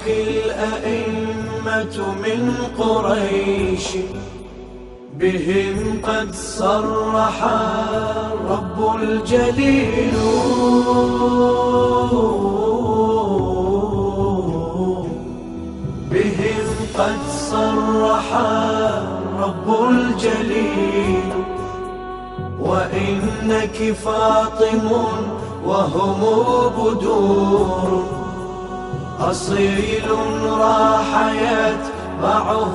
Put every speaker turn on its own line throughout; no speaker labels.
وبيتك الأئمة من قريش بهم قد صرح الرب الجليل بهم قد صرح الرب الجليل وإنك فاطم وهم بدور أصيل راح يتبعه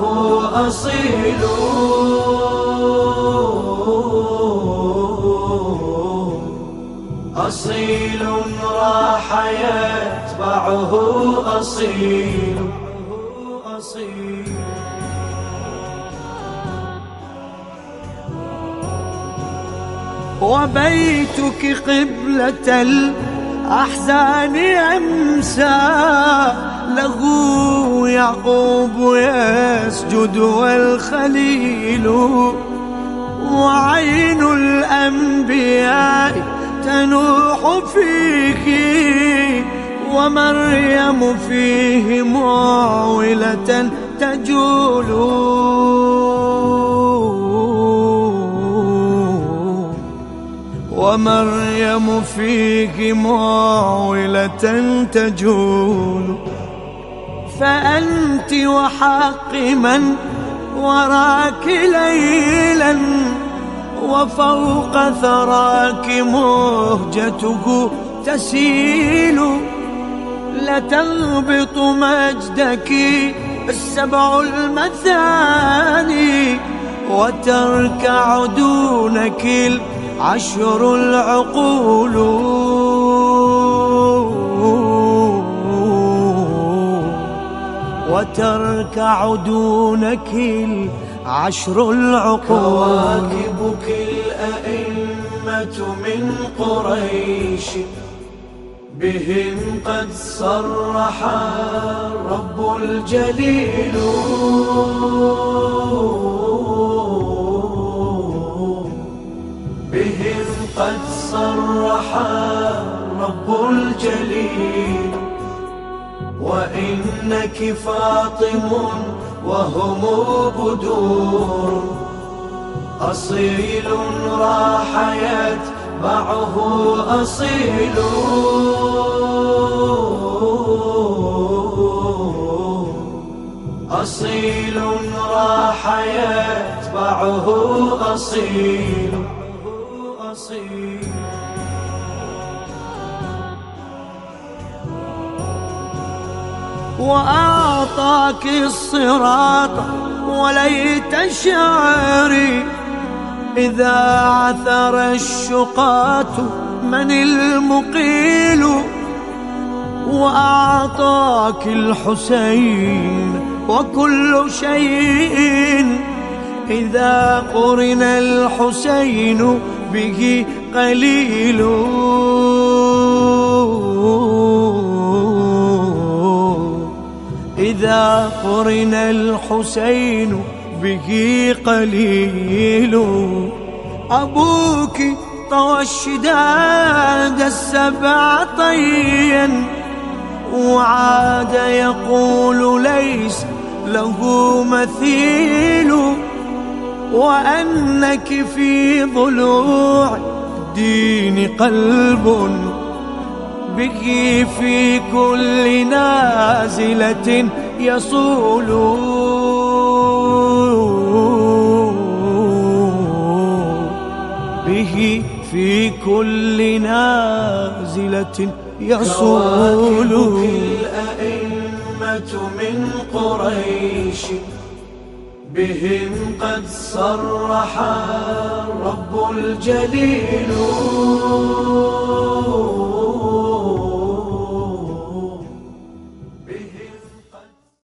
أصيل أصيل راح يتبعه أصيل
وبيتك قبلة الأحزان أمسى له يعقوب يسجد والخليل وعين الأنبياء تنوح فيك ومريم فيه معولة تجول ومريم فيك معولة تجول فأنت وحق من وراك ليلا وفوق ثراك مهجته تسيل لتغبط مجدك السبع المثاني وتركع دونك العشر العقول وتركع دونك العشر العقول.
كواكبك الأئمة من قريش بهم قد صرح الرب الجليل بهم قد صرح الرب الجليل وإنك فاطم وهم بدور أصيل راح يتبعه أصيل أصيل راح يتبعه أصيل
وأعطاك الصراط وليت شعري إذا عثر الشقاة من المقيل وأعطاك الحسين وكل شيء إذا قرن الحسين به قليل إذا قرن الحسين به قليل أبوك طوى الشداد السبع طيا وعاد يقول ليس له مثيل وأنك في ضلوع الدين قلب به في كل نازلة يصول به في كل نازلة يصول.
كواكبك الأئمة من قريش بهم قد صرح الرب الجليل